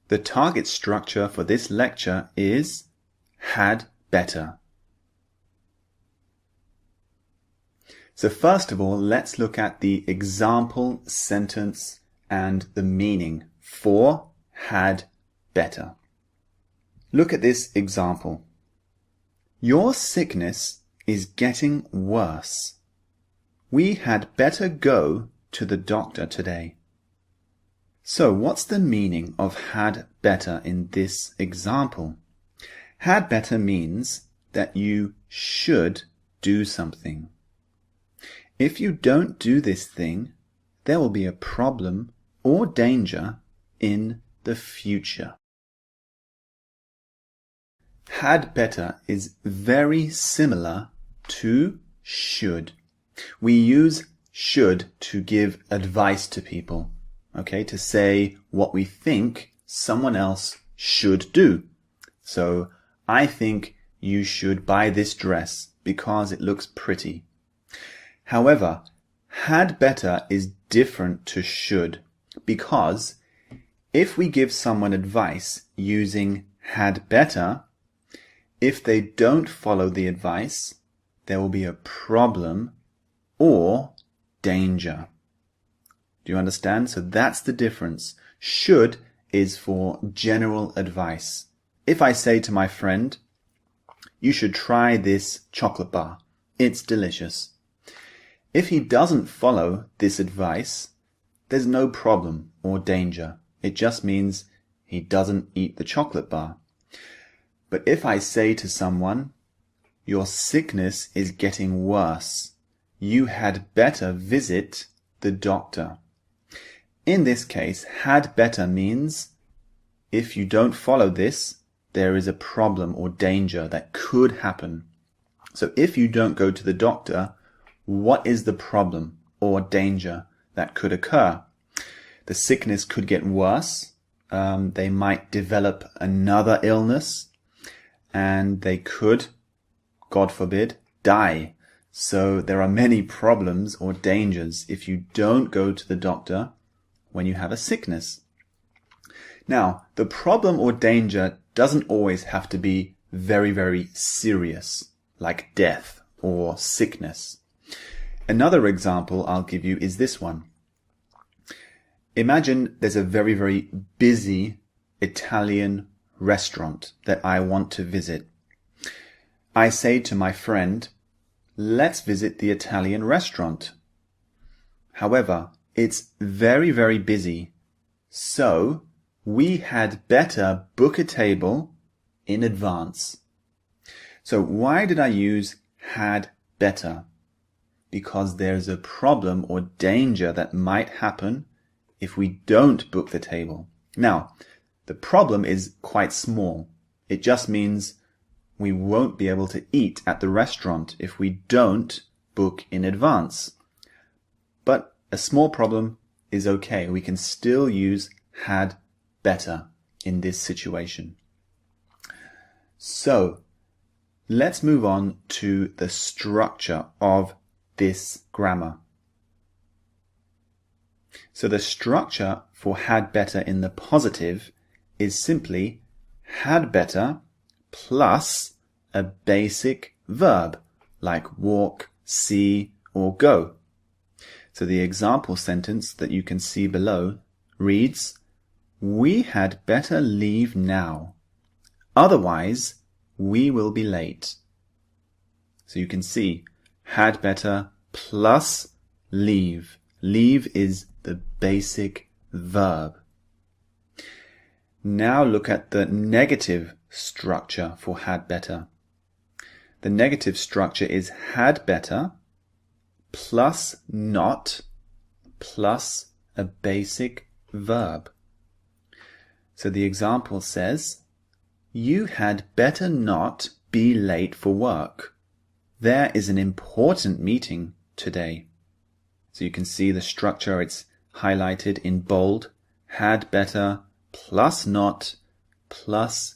The target structure for this lecture is had better. So first of all, let's look at the example sentence and the meaning for had better. Look at this example. Your sickness is getting worse. We had better go to the doctor today. So what's the meaning of had better in this example? Had better means that you should do something. If you don't do this thing, there will be a problem or danger in the future. Had better is very similar to should. We use should to give advice to people, okay, to say what we think someone else should do. So, I think you should buy this dress because it looks pretty. However, had better is different to should because if we give someone advice using had better, if they don't follow the advice, there will be a problem or danger. Do you understand? So that's the difference. Should is for general advice. If I say to my friend, you should try this chocolate bar. It's delicious. If he doesn't follow this advice, there's no problem or danger. It just means he doesn't eat the chocolate bar. But if I say to someone, your sickness is getting worse, you had better visit the doctor. In this case, had better means if you don't follow this, there is a problem or danger that could happen. So if you don't go to the doctor, what is the problem or danger that could occur? The sickness could get worse. They might develop another illness and they could, God forbid, die. So there are many problems or dangers if you don't go to the doctor when you have a sickness. Now, the problem or danger doesn't always have to be very, very serious, like death or sickness. Another example I'll give you is this one. Imagine there's a very, very busy Italian restaurant that I want to visit. I say to my friend, let's visit the Italian restaurant. However, it's very, very busy, so we had better book a table in advance. So why did I use had better? Because there's a problem or danger that might happen if we don't book the table. Now, the problem is quite small. It just means we won't be able to eat at the restaurant if we don't book in advance. But a small problem is okay. We can still use had better in this situation. So, let's move on to the structure of this grammar. So the structure for had better in the positive is simply had better plus a basic verb like walk, see, or go. So the example sentence that you can see below reads, we had better leave now. Otherwise, we will be late. So you can see had better plus leave. Leave is the basic verb. Now look at the negative structure for had better. The negative structure is had better plus not plus a basic verb. So the example says, you had better not be late for work. There is an important meeting today. So you can see the structure, it's highlighted in bold, had better plus not plus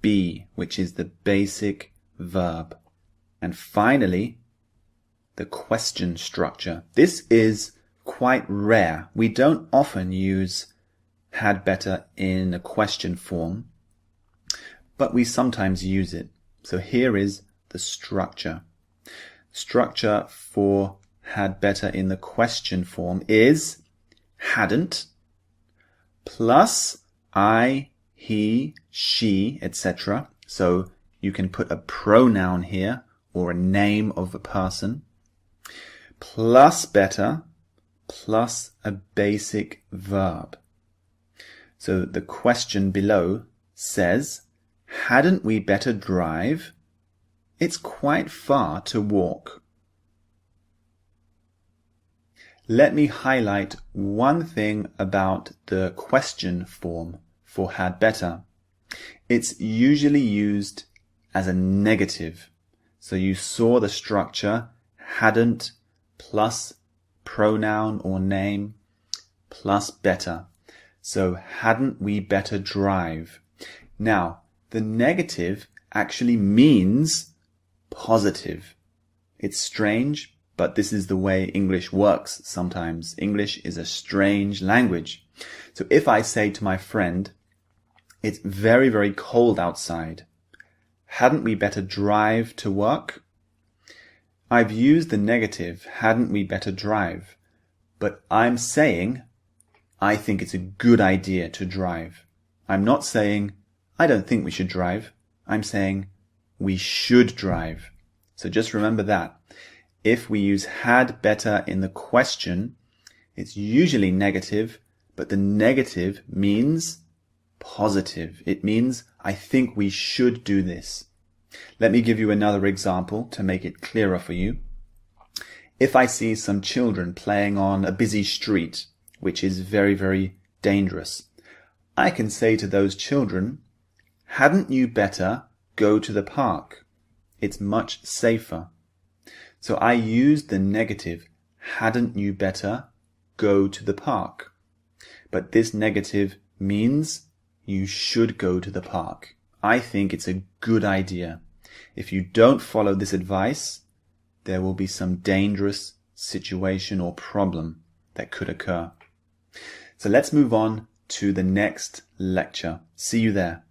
be, which is the basic verb. And finally, the question structure. This is quite rare. We don't often use had better in a question form, but we sometimes use it. So here is the structure. Structure for had better in the question form is hadn't plus I, he, she, etc. So you can put a pronoun here or a name of a person, plus better, plus a basic verb. So the question below says, hadn't we better drive? It's quite far to walk. Let me highlight one thing about the question form for had better. It's usually used as a negative. So you saw the structure, hadn't plus pronoun or name plus better. So hadn't we better drive? Now, the negative actually means positive. It's strange, but this is the way English works sometimes. English is a strange language. So if I say to my friend, it's very, very cold outside, hadn't we better drive to work? I've used the negative, hadn't we better drive? But I'm saying, I think it's a good idea to drive. I'm not saying, I don't think we should drive. I'm saying, we should drive. So just remember that. If we use had better in the question, it's usually negative, but the negative means positive. It means, I think we should do this. Let me give you another example to make it clearer for you. If I see some children playing on a busy street, which is very, very dangerous, I can say to those children, hadn't you better go to the park? It's much safer. So I used the negative, hadn't you better go to the park? But this negative means you should go to the park. I think it's a good idea. If you don't follow this advice, there will be some dangerous situation or problem that could occur. So let's move on to the next lecture. See you there.